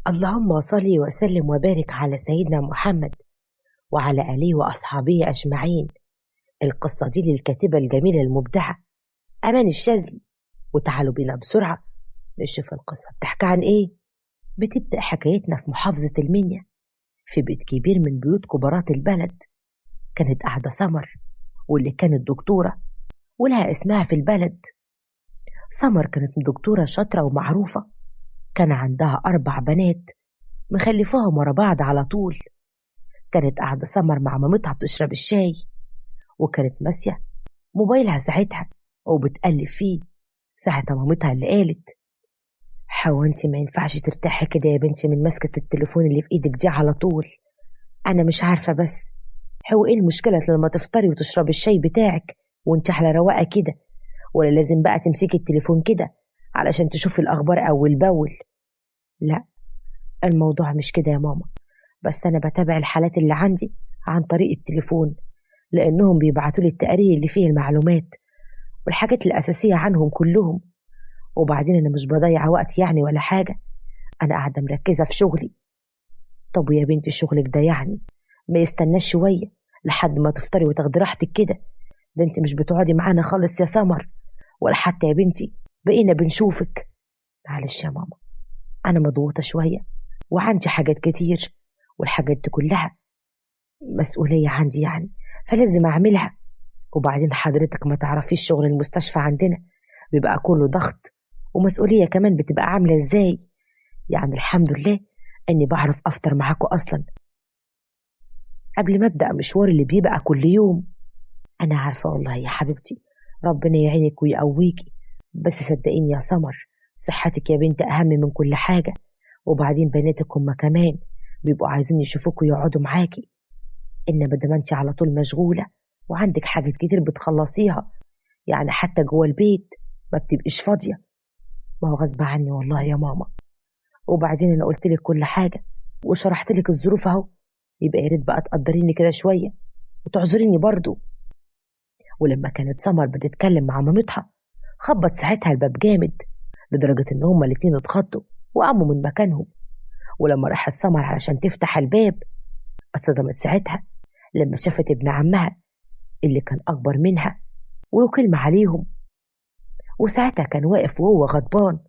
اللهم صل وسلم وبارك على سيدنا محمد وعلى آله وأصحابه أجمعين. القصة دي للكاتبة الجميلة المبدعة أمان الشاذلي. وتعالوا بينا بسرعة نشوف القصة بتحكي عن إيه. بتبدأ حكايتنا في محافظة المنيا، في بيت كبير من بيوت كبارات البلد. كانت قاعدة سمر، واللي كانت دكتورة ولها اسمها في البلد. سمر كانت دكتورة شاطرة ومعروفة، كان عندها 4 بنات مخلفاهم ورا بعض على طول. كانت قاعدة سمر مع مامتها بتشرب الشاي، وكانت ماسية موبايلها ساعتها وبتقلب فيه. ساعتها مامتها اللي قالت: حوا انت ما ينفعش ترتاحي كده يا بنتي من مسكة التليفون اللي في ايدك دي على طول. انا مش عارفة بس حوا ايه المشكلة لما تفطري وتشربي الشاي بتاعك وانت على رواقة كده، ولا لازم بقى تمسكي التليفون كده علشان تشوفي الاخبار اول باول؟ لا، الموضوع مش كده يا ماما، بس انا بتابع الحالات اللي عندي عن طريق التليفون، لانهم بيبعتوا لي التقارير اللي فيه المعلومات والحاجات الاساسيه عنهم كلهم. وبعدين انا مش بضيع وقت يعني ولا حاجه، انا قاعده مركزه في شغلي. طب ويا بنتي شغلك ده يعني ما يستناش شويه لحد ما تفطري وتاخدي راحتك كده؟ ده انت مش بتقعدي معانا خالص يا سمر، ولا حتى يا بنتي بقينا بنشوفك. معلش يا ماما، انا مضغوطه شويه وعندي حاجات كتير، والحاجات دي كلها مسؤوليه عندي يعني، فلازم اعملها. وبعدين حضرتك ما تعرفيش شغل المستشفى عندنا بيبقى كله ضغط ومسؤولية كمان، بتبقى عاملة ازاي؟ يعني الحمد لله اني بعرف افطر معاكم اصلا قبل ما ابدأ مشوار اللي بيبقى كل يوم. انا عارفة والله يا حبيبتي، ربنا يعينك ويقويكي، بس صدقيني يا سمر، صحتك يا بنت اهم من كل حاجة. وبعدين بناتك هما كمان بيبقوا عايزين يشوفوك ويقعدوا معاكي، انما دام انت على طول مشغولة وعندك حاجات كتير بتخلصيها، يعني حتى جوه البيت ما بتبقيش فاضية. ما هو غصب عني والله يا ماما. وبعدين انا قلت لك كل حاجة وشرحت لك الظروف اهو، يبقى يا ريت بقى تقدريني كده شوية وتعذريني برضو. ولما كانت سمر بتتكلم مع مامتها، خبط ساعتها الباب جامد لدرجة ان هما الاتنين اتخضوا وقاموا من مكانهم. ولما راحت سمر علشان تفتح الباب، اتصدمت ساعتها لما شافت ابن عمها اللي كان اكبر منها وله كلمة عليهم. وساعتها كان واقف وهو غضبان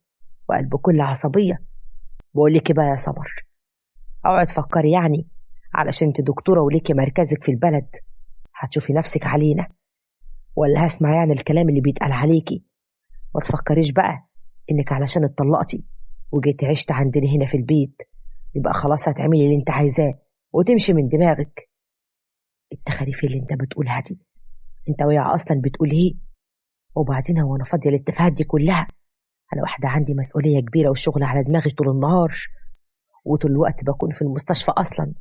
وقال بكل عصبية: بقول لك بقى يا سمر، اوعي تفكري يعني علشان انت دكتورة وليكي مركزك في البلد هتشوفي نفسك علينا، ولا هسمع يعني الكلام اللي بيتقال عليكي. ما تفكريش بقى انك علشان اتطلقتي وجيتي عشت عندنا هنا في البيت يبقى خلاص هتعملي اللي انت عايزاه وتمشي من دماغك. التخاريف اللي انت بتقولها دي انت ويا اصلا بتقول ايه؟ وبعدين هو انا فاضيه الاتفاقات دي كلها؟ انا واحده عندي مسؤوليه كبيره والشغل على دماغي طول النهار، وطول الوقت بكون في المستشفى اصلا.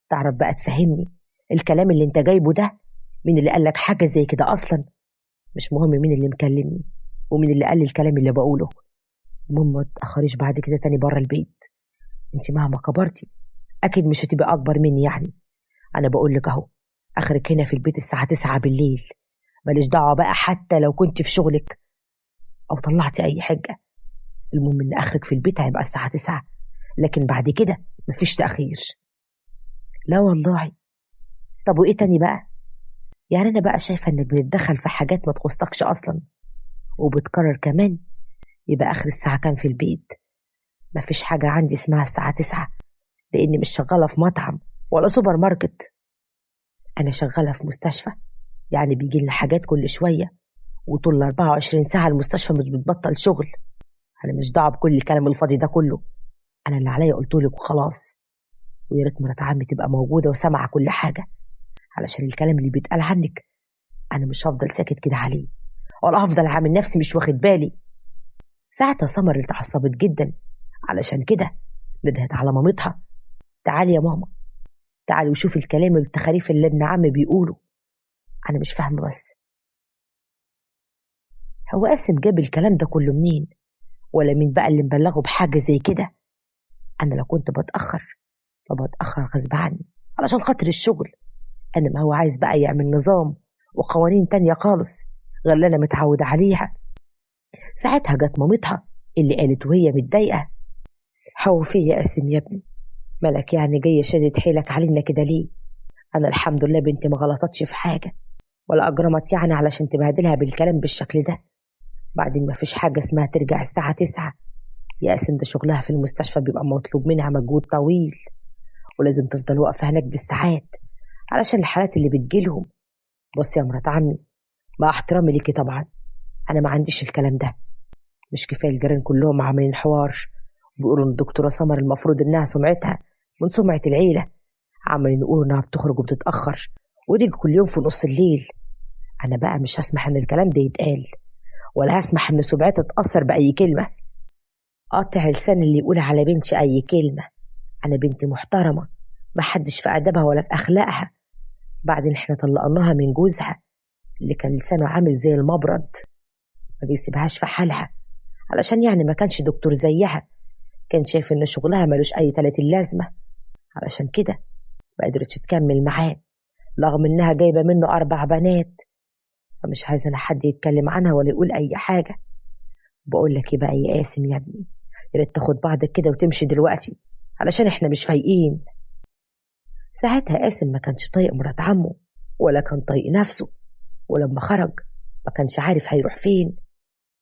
تعرف بقى تفهمني الكلام اللي انت جايبه ده مين اللي قالك حاجه زي كده اصلا؟ مش مهم مين اللي مكلمني ومين اللي قال لي الكلام اللي بقوله، المهم ما تاخريش بعد كده تاني بره البيت. انت مهما كبرتي اكيد مش هتبقى اكبر مني يعني. انا بقول لك اهو، اخرك هنا في البيت الساعه 9 بالليل، ماليش دعوه بقى حتى لو كنت في شغلك او طلعتي اي حاجه. المهم ان اخرك في البيت هيبقى الساعه 9، لكن بعد كده مفيش تاخير. لا والله. طب وايه تاني بقى؟ يعني انا بقى شايفه انك بتتدخل في حاجات ما تخصكش اصلا وبتكرر كمان. يبقى اخر الساعه كام في البيت؟ مفيش حاجه عندي اسمها الساعه 9، لاني مش شغاله في مطعم ولا سوبر ماركت، انا شغاله في مستشفى، يعني بيجي لنا حاجات كل شويه، وطول ال 24 ساعه المستشفى مش بتبطل شغل. انا مش دعوه بكل الكلام الفاضي ده كله، انا اللي عليا قلته لك وخلاص. ويا ريت مرات عمي تبقى موجوده وسامعه كل حاجه، علشان الكلام اللي بيتقال عنك انا مش هفضل ساكت كده عليه، ولا هفضل عامل نفسي مش واخد بالي. ساعتها سمر اتعصبت جدا، علشان كده ندهت على مامتها: تعالي يا ماما، تعالي وشوفي الكلام والتخاريف اللي ابن عمي بيقوله. انا مش فاهمه بس هو قاسم جاب الكلام ده كله منين، ولا مين بقى اللي مبلغه بحاجه زي كده؟ انا لو كنت بتاخر فبتاخر غصب عني علشان خاطر الشغل، انما هو عايز بقى يعمل نظام وقوانين تانية خالص غير اللي انا متعودة عليها. ساعتها جت مامتها اللي قالت وهي متضايقة: هو في يا قاسم يا ابني؟ مالك يعني جاي شادد حيلك علينا كده ليه؟ انا الحمد لله بنتي ما غلطتش في حاجه، ولا اجرمت يعني علشان تبهدلها بالكلام بالشكل ده. بعدين ما فيش حاجه اسمها ترجع الساعه 9. يا قاسم ده شغلها في المستشفى بيبقى مطلوب منها مجهود طويل، ولازم تفضل واقفه هناك بالساعات علشان الحالات اللي بتجيلهم. بص يا مرات عمي، مع احترامي ليكي طبعا، انا ما عنديش الكلام ده. مش كفايه الجيران كلهم عاملين حوار بيقولوا ان الدكتوره سمر المفروض انها سمعتها من سمعه العيله، عمالين يقولوا انها بتخرج وبتتاخر وتيجي كل يوم في نص الليل. انا بقى مش هسمح ان الكلام ده يتقال، ولا هسمح ان سمعتها تتاثر باي كلمه. قاطع لسان اللي يقول على بنتي اي كلمه. انا بنتي محترمه، ما حدش في ادبها ولا في اخلاقها. بعدين احنا طلقناها من جوزها اللي كان لسانه عامل زي المبرد، ما بيسيبهاش في حالها، علشان يعني ما كانش دكتور زيها، كان شايف ان شغلها ملوش اي 30 لازمه. علشان كده ما قدرتش تكمل معاه، رغم انها جايبه منه 4 بنات. فمش عايزه انا حد يتكلم عنها ولا يقول اي حاجه. بقول لك ايه بقى يا قاسم يا ابني، يا ريت تاخد بعضك كده وتمشي دلوقتي، علشان احنا مش فايقين. ساعتها قاسم ما كانش طايق مرات عمه، ولا كان طايق نفسه، ولما خرج ما كانش عارف هيروح فين.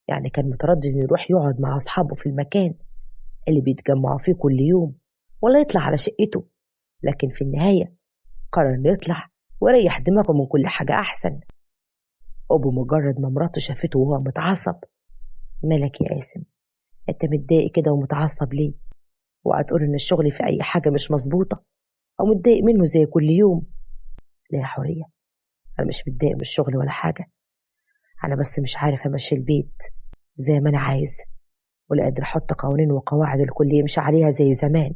يعني كان متردد انه يروح يقعد مع اصحابه في المكان اللي بيتجمعوا فيه كل يوم، ولا يطلع على شقته. لكن في النهاية قرر انه يطلع ويريح دماغه من كل حاجة أحسن. وبمجرد ما مراته شافته وهو متعصب: مالك يا قاسم؟ انت متضايق كده ومتعصب ليه؟ وهتقول ان الشغل في اي حاجة مش مظبوطة، او متضايق منه زي كل يوم؟ لا يا حورية، انا مش متضايق من الشغل ولا حاجة، انا بس مش عارف امشي البيت زي ما انا عايز، ولا قادر احط قوانين وقواعد الكل يمشي عليها زي زمان.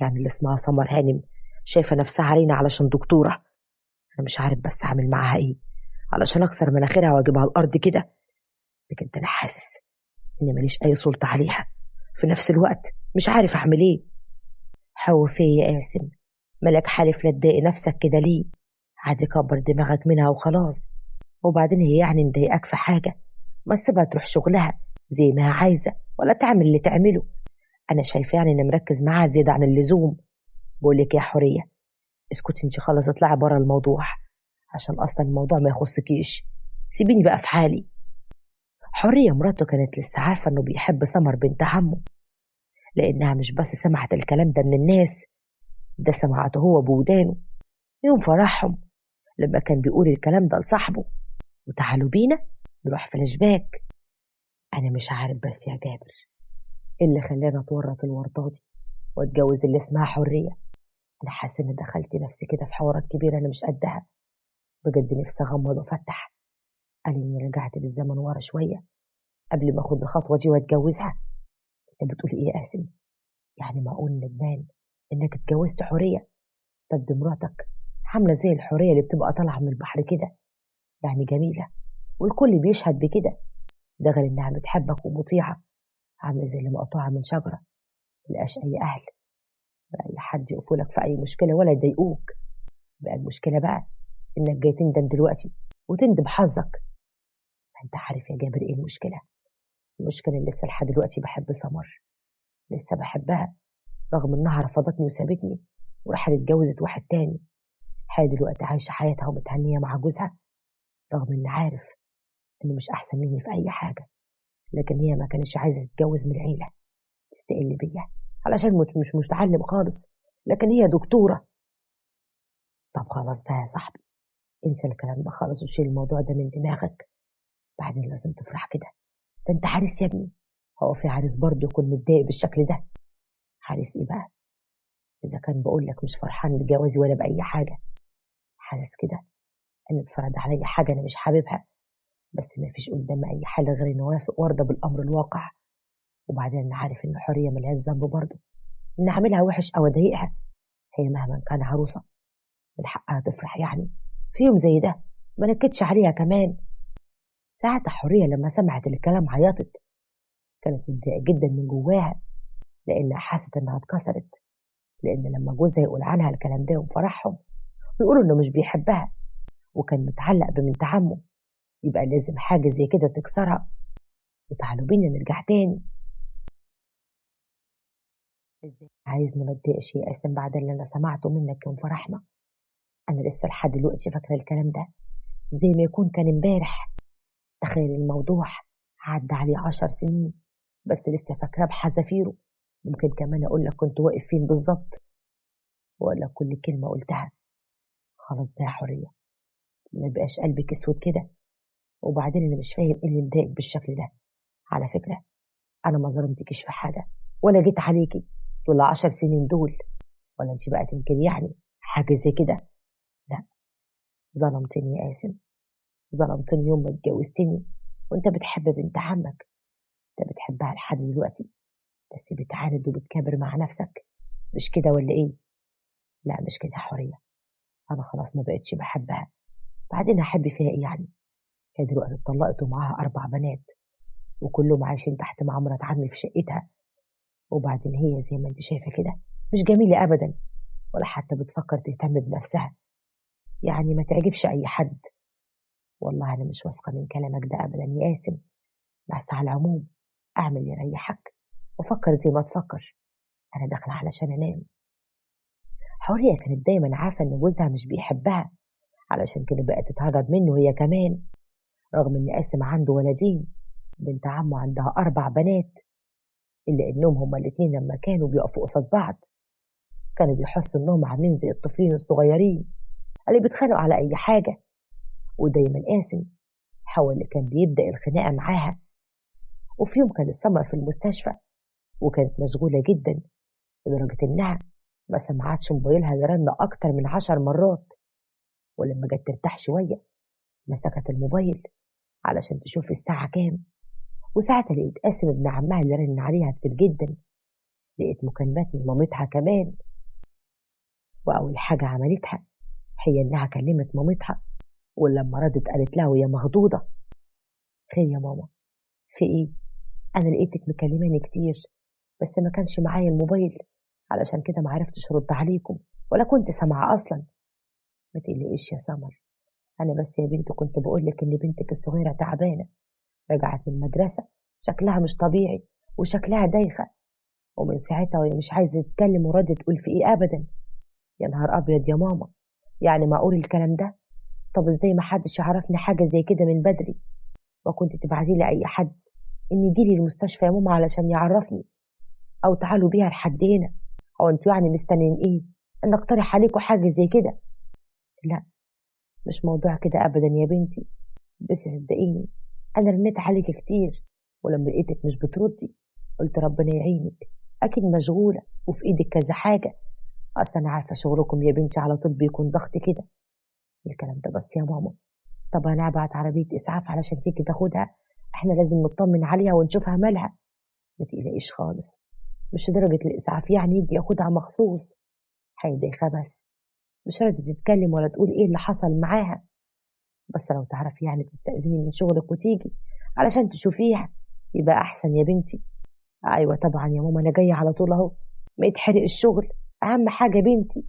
يعني اللي اسمها سمر هانم شايفة نفسها علينا علشان دكتورة. انا مش عارف بس اعمل معاها ايه علشان اكسر مناخيرها واجيبها على الارض كده. لكن انا حاسس اني ماليش اي سلطة عليها، في نفس الوقت مش عارف اعمل ايه. خوف ايه يا قاسم؟ مالك حالف لا تضايق نفسك كده ليه؟ عادي كبر دماغك منها وخلاص. وبعدين هي يعني مضايقاك في حاجة؟ ما تسيبها تروح شغلها زي ما هي عايزة، ولا تعمل اللي تعمله. انا شايفه يعني ان مركز معاها زيادة عن اللزوم. بقول لك يا حورية، اسكتي انت خلاص، اطلعي بره الموضوع، عشان اصلا الموضوع ما يخصكيش. سيبيني بقى في حالي. حورية مراته كانت لسه عارفة انه بيحب سمر بنت عمه، لانها مش بس سمعت الكلام ده من الناس، ده سمعته هو بودانه يوم فرحهم لما كان بيقول الكلام ده لصاحبه: وتعالوا بينا نروح فلاش باك. انا مش عارف بس يا جابر ايه اللي خلاني اتورط الورطه دي واتجوز اللي اسمها حريه. انا حاسه اني دخلت نفسي كده في حوارات كبيره انا مش قدها. بجد نفسي اغمض وافتح. قال اني رجعت بالزمن ورا شويه قبل ما اخد الخطوه دي واتجوزها. انت بتقول ايه يا قاسم؟ يعني معقول ندمان انك اتجوزت حوريه؟ طب دي مراتك عامله زي الحوريه اللي بتبقى طالعه من البحر كده، يعني جميله والكل بيشهد بكده. ده غير انها بتحبك ومطيعه، عامله زي اللي مقطوعه من شجره ملقاش اي اهل، بقى اي حد يقفلك في اي مشكله ولا يضايقوك. بقى المشكله بقى انك جاي تندم دلوقتي وتندم حظك. انت عارف يا جابر ايه المشكله؟ المشكله إن لسه لحد دلوقتي بحب سمر، لسه بحبها، رغم انها رفضتني وسابتني وراحت اتجوزت واحد تاني. هي دلوقتي عايشه حياتها ومتهنيه مع جوزها، رغم اني عارف انه مش احسن مني في اي حاجه. لكن هي ما كانتش عايزه تتجوز من العيله، تستقل بيا علشان مش متعلم خالص، لكن هي دكتوره. طب خلاص بقى يا صاحبي، انسى الكلام ده خالص وشيل الموضوع ده من دماغك. بعدين لازم تفرح كده، ده انت عريس يا ابني. هو في عريس برضه يكون متضايق بالشكل ده؟ عريس ايه بقى؟ اذا كان بقول لك مش فرحان بجوازي ولا باي حاجه، حاسس كده ان اتفرض عليا حاجه انا مش حاببها، بس ما فيش قدام اي حل غير اني اوافق وارضى بالامر الواقع. وبعدين انا عارف ان حوريه ملهاش ذنب برضه ان اعملها وحش او اضايقها. هي مهما كان عروسه من حقها تفرح يعني في يوم زي ده، ما نكدش عليها كمان. ساعتها حوريه لما سمعت الكلام عيطت، كانت متضايقه جدا من جواها، لانها حست انها اتكسرت. لان لما جوزها يقول عنها الكلام ده وفرحهم ويقولوا انه مش بيحبها وكان متعلق ببنت عمه، يبقى لازم حاجه زي كده تكسرها. وتعالوا بينا نرجع تاني. ازاي عايزني ما اتضايقش يا قاسم بعد اللي انا سمعته منك يوم فرحنا؟ انا لسه لحد دلوقتي فاكره الكلام ده زي ما يكون كان امبارح. تخيل الموضوع عدى عليه 10 سنين بس لسه فاكراه بحذافيره. ممكن كمان اقول لك كنت واقف فين بالظبط واقول لك كل كلمه قلتها. خلاص بقى يا حوريه، ما بقاش قلبك اسود كده. وبعدين انا مش فاهم ايه اللي مضايقك بالشكل ده. على فكره انا ما ظلمتكيش في حاجه ولا جيت عليكي طول 10 سنين دول. ولا انت بقى تنكر يعني حاجه زي كده؟ لا، ظلمتني يا قاسم. ظلمتني يوم ما اتجوزتني وانت بتحب بنت عمك. انت بتحبها لحد دلوقتي بس بتعاند وبتكابر مع نفسك، مش كده ولا ايه؟ لا مش كده يا حوريه، انا خلاص ما بقتش بحبها. بعدين احب فيها ايه يعني؟ هي دلوقتي اتطلقت ومعاها 4 بنات وكلهم عايشين تحت مع مرات عمي في شقتها. وبعدين هي زي ما انت شايفه كده مش جميله ابدا، ولا حتى بتفكر تهتم بنفسها. يعني ما تعجبش اي حد. والله انا مش واثقه من كلامك ده ابدا يا قاسم. بس على العموم اعمل اللي يريحك وفكر زي ما تفكر. انا داخله علشان انام. حوريه كانت دايما عارفه ان جوزها مش بيحبها، علشان كده بقت تتهرب منه هي كمان. رغم ان قاسم عنده ولدين، بنت عمه عندها 4 بنات، الا انهم هما الاتنين لما كانوا بيقفوا قصاد بعض كانوا بيحسوا انهم عاملين زي الطفلين الصغيرين اللي بيتخانقوا على اي حاجه. ودايما قاسم هو اللي كان بيبدا الخناقه معاها. وفي يوم كانت سمر في المستشفى وكانت مشغوله جدا لدرجه انها ما سمعتش موبايلها يرن اكتر من 10 مرات. ولما جت ترتاح شويه مسكت الموبايل علشان تشوف الساعه كام. وساعتها لقيت قاسم ابن عمها اللي رن عليها كتير جدا. لقيت مكالمات من مامتها كمان. واول حاجه عملتها هي انها كلمت مامتها، ولما ردت قالت لها وهي مخضوضه: خير يا ماما، في ايه؟ انا لقيتك مكلماني كتير بس ما كانش معايا الموبايل علشان كده ما عرفتش ارد عليكم ولا كنت سامعه اصلا. ما تقلقيش يا سمر، انا بس يا بنت كنت بقول لك ان بنتك الصغيره تعبانه، رجعت من المدرسه شكلها مش طبيعي وشكلها دايخه، ومن ساعتها وهي مش عايزه تتكلم وردة تقول في ايه ابدا. يا نهار ابيض يا ماما، يعني معقول الكلام ده؟ طب ازاي ما حدش يعرفني حاجه زي كده من بدري؟ وكنت تبعتي لي اي حد ان يجي لي المستشفى يا ماما علشان يعرفني، او تعالوا بيها لحد هنا. او انتوا يعني مستنيين ايه؟ ان اقترح عليكم حاجه زي كده؟ لا، مش موضوع كده ابدا يا بنتي. بس صدقيني انا رنيت عليك كتير ولما لقيتك مش بتردي قلت ربنا يعينك، اكيد مشغوله وفي ايدك كذا حاجه. اصلا انا عارفه شغلكم يا بنتي على طول بيكون ضغط كده. الكلام ده بس يا ماما. طب انا هبعت عربيه اسعاف علشان تيجي تاخدها، احنا لازم نطمن عليها ونشوفها مالها. ما تقلقيش خالص، مش درجه الاسعاف يعني يجي ياخدها مخصوص. هيديخها بس مش راضية تتكلم ولا تقول ايه اللي حصل معاها. بس لو تعرفي يعني تستأذني من شغلك وتيجي علشان تشوفيها يبقى احسن يا بنتي. ايوه طبعا يا ماما، انا جايه على طول اهو، ما يتحرق الشغل، اهم حاجه بنتي.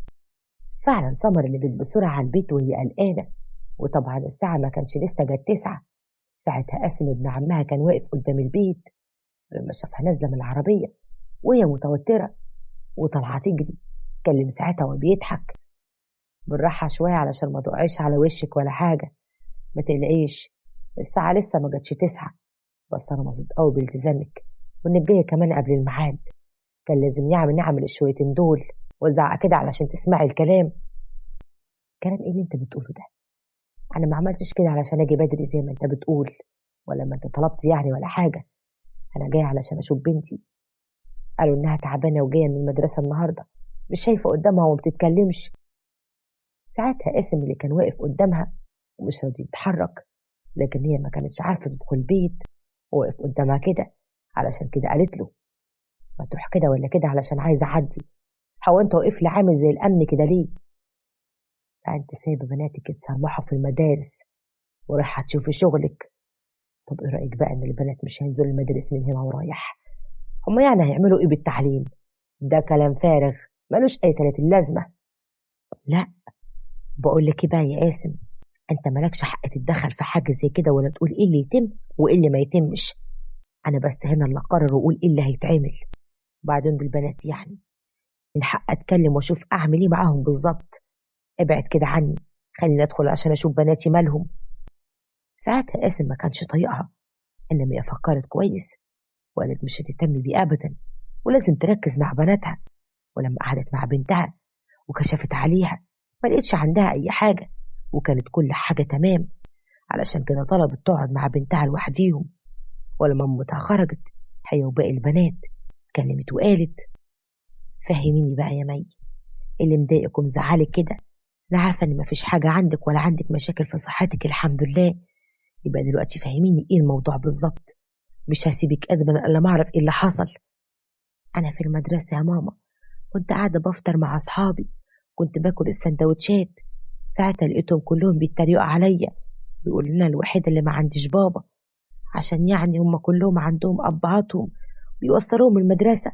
فعلا سمر اللي جت بسرعه على البيت وهي قلقانه. وطبعا الساعه ما كانش لسه جت 9. ساعتها قاسم ابن عمها كان واقف قدام البيت لما شافها نازله من العربيه وهي متوتره وطالعه تجري. كلم ساعتها وبيضحك: بالراحه شويه علشان ما تقعيش على وشك ولا حاجه. ما تقلقيش، الساعه لسه ما جاتش 9. بس انا مبسوط قوي بالتزامك وانك جايه كمان قبل الميعاد. كان لازم نعمل الشويتين دول وزعق كده علشان تسمعي الكلام. كلام ايه اللي انت بتقوله ده؟ انا ما عملتش كده علشان اجي بدري زي ما انت بتقول، ولا ما انت طلبت يعني ولا حاجه. انا جايه علشان اشوف بنتي. قالوا انها تعبانه وجايه من المدرسه النهارده، مش شايفه قدامها وما بتتكلمش. ساعتها قاسم اللي كان واقف قدامها ومش راضي يتحرك، لكن هي ما كانتش عارفه تدخل البيت ووقف قدامها كده. علشان كده قالت له: ما تروح كده ولا كده علشان عايزه اعدي. هو انت واقف لي عامل زي الامن كده ليه؟ لا انت سايبه بناتك يتسرمحوا في المدارس ورايحه تشوفي شغلك. طب ايه رايك بقى ان البنات مش هينزلوا المدارس من هنا ورايح؟ هما يعني هيعملوا ايه بالتعليم؟ ده كلام فارغ ملوش اي تلات اللازمه. لا، بقول لك ايه بقى يا قاسم، انت مالكش حق تتدخل في حاجه زي كده ولا تقول ايه اللي يتم وايه اللي ما يتمش. انا بس هنا اللي اقرر واقول ايه اللي هيتعمل. وبعدين دول البنات يعني من حق أتكلم وأشوف أعمل إيه معاهم بالظبط. ابعد كده عني، خليني أدخل عشان أشوف بناتي مالهم. ساعتها قاسم ما كانش طايقها، إنما هي فكرت كويس وقالت مش هتهتم بيه أبدا ولازم تركز مع بناتها. ولما قعدت مع بنتها وكشفت عليها ما لقيتش عندها أي حاجة، وكانت كل حاجة تمام. علشان كده طلبت تقعد مع بنتها لوحديهم. ولما مامتها خرجت هي وباقي البنات كلمت وقالت: فهميني بقى يا مي، اللي مضايقك ومزعلك كده؟ أنا عارفة إن مفيش حاجة عندك ولا عندك مشاكل في صحتك الحمد لله. يبقى دلوقتي فهميني إيه الموضوع بالظبط، مش هسيبك أبدا إلا ما أعرف إيه اللي حصل. أنا في المدرسة يا ماما كنت قاعدة بفطر مع أصحابي، كنت باكل السندوتشات، ساعتها لقيتهم كلهم بيتريقوا عليا، بيقولوا لنا الوحيدة اللي ما عنديش بابا، عشان يعني هم كلهم عندهم أبهاتهم بيوصلوهم المدرسة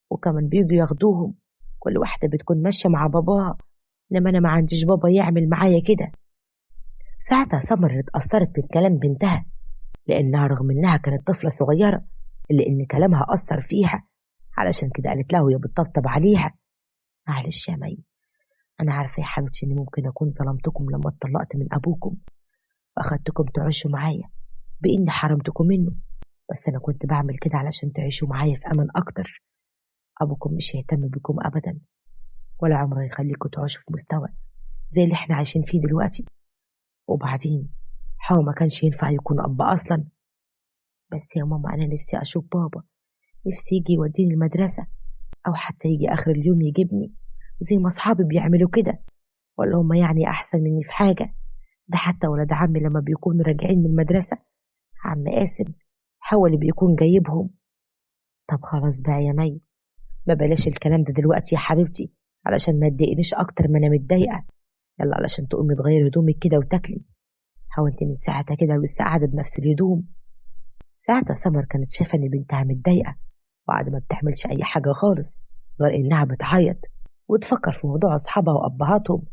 وكمان بيجوا ياخدوهم، كل واحدة بتكون ماشية مع باباها، إنما أنا ما عنديش بابا يعمل معايا كده. ساعتها سمر اتأثرت بالكلام بنتها، لأنها رغم إنها كانت طفلة صغيرة إلا إن كلامها أثر فيها. علشان كده قالت له وهي بتطبطب عليها: معلش يا مي، أنا عارفة يا حبيبتي إني ممكن أكون ظلمتكم لما اتطلقت من أبوكم وأخدتكم تعيشوا معايا بإني حرمتكم منه، بس أنا كنت بعمل كده علشان تعيشوا معايا في أمان أكتر. أبوكم مش هيهتم بكم أبدا، ولا عمره يخليكم تعيشوا في مستوى زي اللي احنا عايشين فيه دلوقتي. وبعدين هو ما كانش ينفع يكون أب أصلا. بس يا ماما أنا نفسي أشوف بابا، نفسي يجي يوديني المدرسة، أو حتى يجي آخر اليوم يجيبني زي ما أصحابي بيعملوا كده، ولا هما يعني أحسن مني في حاجة؟ ده حتى ولاد عمي لما بيكونوا راجعين من المدرسة عم قاسم هو اللي بيكون جايبهم. طب خلاص بقى يا مي، ما بلاش الكلام ده دلوقتي يا حبيبتي علشان ما تضايقنيش أكتر ما أنا متضايقة. يلا علشان تقومي تغيري هدومك كده وتاكلي، هو انت من ساعتها كده ولسه قاعدة بنفس الهدوم؟ ساعتها سمر كانت شايفة إن بنتها متضايقة وقاعدة ما بتعملش أي حاجة خالص غير إنها بتعيط وتفكر في موضوع أصحابها وأبهاتهم.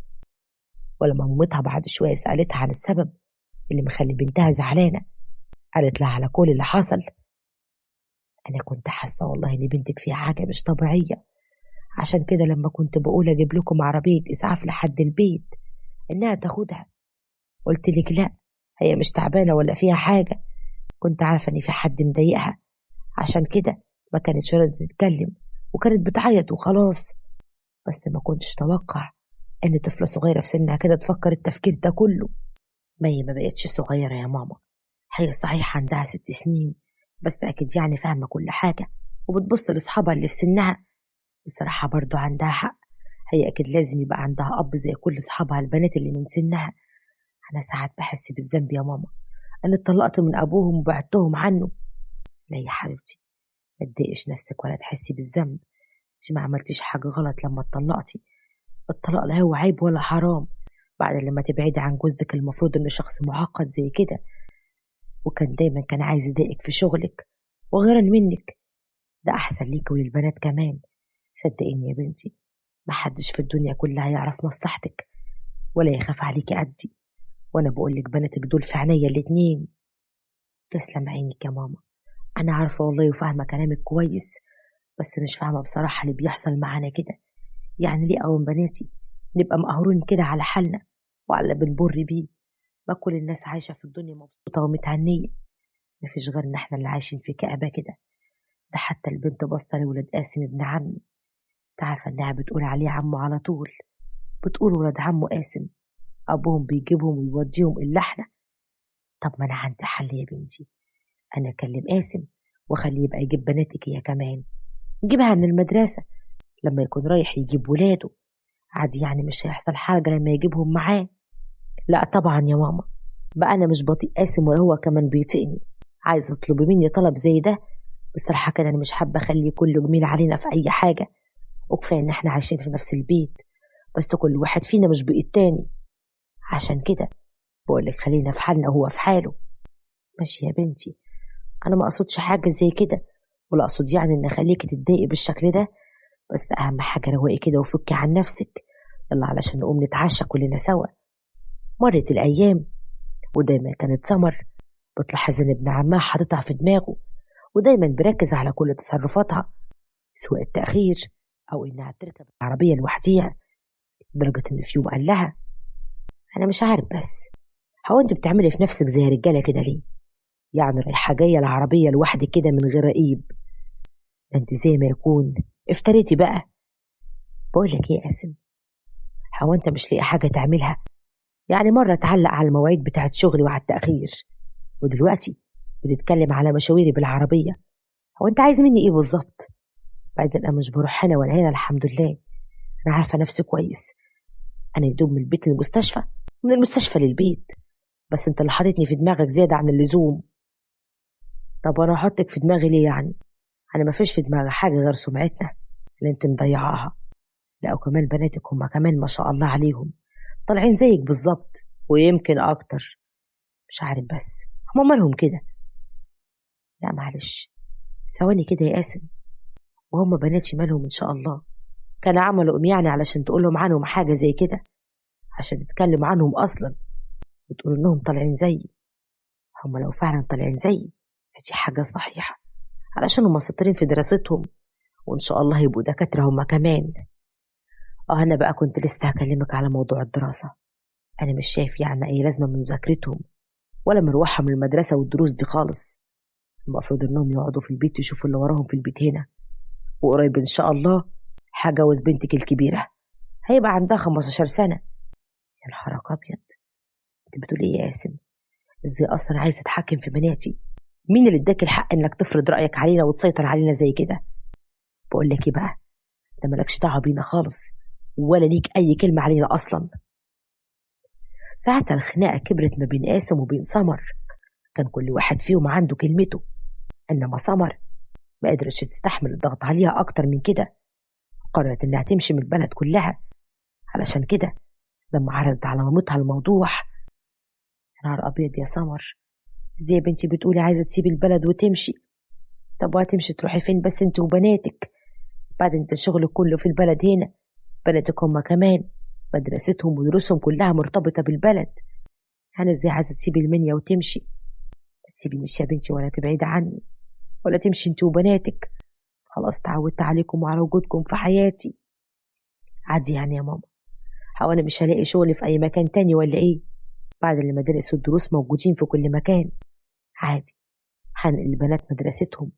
ولما مامتها بعد شوية سألتها عن السبب اللي مخلي بنتها زعلانة قالت لها على كل اللي حصل: أنا كنت حاسة والله إن بنتك فيها حاجة مش طبيعية، عشان كده لما كنت بقول أجيب لكم عربية إسعاف لحد البيت إنها تاخدها قلت لك لأ، هي مش تعبانة ولا فيها حاجة. كنت عارفة إن في حد مضايقها، عشان كده ما كانتش راضية تتكلم وكانت بتعيط وخلاص. بس ما كنتش توقع إن طفلة صغيرة في سنها كده تفكر التفكير ده كله. ما هي ما بقتش صغيرة يا ماما، هي صحيح عندها 6 سنين بس أكيد يعني فاهمة كل حاجة وبتبص لأصحابها اللي في سنها. بصراحة برضو عندها حق، هي أكيد لازم يبقى عندها أب زي كل أصحابها البنات اللي من سنها. أنا ساعات بحس بالذنب يا ماما، أنا اتطلقت من أبوهم وبعدتهم عنه. لا يا حبيبتي، ما تضايقش نفسك ولا تحسي بالذنب، انت ما عملتيش حاجة غلط لما اتطلقتي. الطلاق لا هو عيب ولا حرام، بعد لما تبعدي عن جوزك المفروض إنه شخص معقد زي كده وكان دايما كان عايز يضايقك في شغلك وغيرا منك. ده أحسن ليك وللبنات كمان. صدقيني يا بنتي، محدش في الدنيا كلها يعرف مصلحتك ولا يخاف عليكي قدي، وأنا بقولك بناتك دول في عينيا الاتنين. تسلم عينك يا ماما، أنا عارفة والله وفاهمة كلامك كويس، بس مش فاهمة بصراحة اللي بيحصل معانا كده. يعني ليه أول بناتي نبقى مقهورين كده على حالنا وعلى اللي بنبر بيه؟ ما كل الناس عايشة في الدنيا مبسوطة ومتهنية، مفيش غيرنا احنا اللي عايشين في كآبة كده. ده حتى البنت باصة لولاد قاسم ابن عمي، تعرف انها بتقول عليه عمه على طول، بتقول ولاد عمه قاسم ابوهم بيجيبهم ويوديهم الا احنا. طب ما انا عندي حل يا بنتي، انا اكلم قاسم واخليه يبقى يجيب بناتك هي كمان، يجيبها من المدرسة لما يكون رايح يجيب ولاده، عادي يعني مش هيحصل حاجة لما يجيبهم معاه. لا طبعا يا ماما، بقى انا مش بطيء قاسم ولا هو كمان بيطيقني، عايز تطلبي مني طلب زي ده؟ بصراحة كده أنا مش حابة أخلي كله جميل علينا في أي حاجة، وكفاية إن إحنا عايشين في نفس البيت، بس كل واحد فينا مش بقى التاني. عشان كده بقولك خلينا في حالنا وهو في حاله. ماشي يا بنتي، أنا ما أقصدش حاجة زي كده، ولا أقصد يعني إن أخليكي تتضايقي بالشكل ده، بس أهم حاجة روقي كده وفكي عن نفسك. يلا علشان نقوم نتعشى كلنا سوا. مرت الأيام ودايما كانت سمر بتلاحظ إن ابن عمها حاططها في دماغه ودايما بيركز على كل تصرفاتها. سواء التأخير أو إنها تركب العربية لوحديها، لدرجة إن في يوم قال لها: أنا مش عارف بس هو أنت بتعملي في نفسك زي رجالة كده ليه؟ يعني رايحة جاية العربية لوحدك كده من غير رقيب؟ ده أنت زي ما يكون افتريتي بقى. بقول لك إيه يا قاسم، هو أنت مش لاقي حاجة تعملها؟ يعني مرة تعلق على المواعيد بتاعت شغلي وعلى التأخير، ودلوقتي بتتكلم على مشاويري بالعربية. هو أنت عايز مني إيه بالظبط؟ بعدين أنا مش بروح هنا ولا هنا، الحمد لله أنا عارفة نفسي كويس. أنا يدوب من البيت للمستشفى، من المستشفى للبيت، بس أنت اللي حاططني في دماغك زيادة عن اللزوم. طب وأنا أحطك في دماغي ليه يعني؟ أنا ما فيش في دماغي حاجة غير سمعتنا اللي أنت مضيعاها. لا وكمان بناتك هما كمان ما شاء الله عليهم طالعين زيك بالظبط ويمكن أكتر. مش عارف بس هما مالهم كده؟ لا معلش، ثواني كده يا قاسم، وهم بناتي مالهم إن شاء الله؟ كان عملوا يعني علشان تقول لهم عنهم حاجة زي كده؟ عشان تتكلم عنهم أصلا وتقول إنهم طالعين زيي؟ هم لو فعلا طالعين زيي فدي حاجة صحيحة، علشان هم ساطرين في دراستهم وإن شاء الله يبقوا دكاترة هم كمان. أنا بقى كنت لسه هكلمك على موضوع الدراسة. أنا مش شايف يعني أي لازمة من مذاكرتهم ولا مروحهم من المدرسة والدروس دي خالص. المفروض إنهم يقعدوا في البيت يشوفوا اللي وراهم في البيت هنا، وقريب إن شاء الله هجوز بنتك الكبيرة، هيبقى عندها 15 سنة. يا نهار أبيض، أنت بتقول إيه يا قاسم؟ إزاي أصلا عايز تتحكم في بناتي؟ مين اللي اداك الحق إنك تفرض رأيك علينا وتسيطر علينا زي كده؟ بقول لك إيه بقى، ده مالكش دعوة بينا خالص ولا ليك أي كلمة علينا أصلا. ساعتها الخناقة كبرت ما بين قاسم وبين سمر، كان كل واحد فيهم عنده كلمته، إنما سمر ما قدرتش تستحمل الضغط عليها أكتر من كده، قررت إنها تمشي من البلد كلها. علشان كده لما عرضت على مامتها الموضوع: يا نهار أبيض يا سمر، ازاي يا بنتي بتقولي عايزة تسيبي البلد وتمشي؟ طب وهتمشي تروحي فين بس انت وبناتك؟ بعد انت الشغل كله في البلد هنا، بناتك هما كمان مدرستهم ودروسهم كلها مرتبطة بالبلد. أنا ازاي عايزة تسيبي المنيا وتمشي؟ ما تسيبينيش يا بنتي ولا تبعد عني ولا تمشي انت وبناتك، خلاص تعودت عليكم وعلى وجودكم في حياتي. عادي يعني يا ماما، هو أنا مش هلاقي شغل في أي مكان تاني ولا إيه؟ بعد اللي المدارس والدروس موجودين في كل مكان. عادي، هنقل البنات مدرستهم،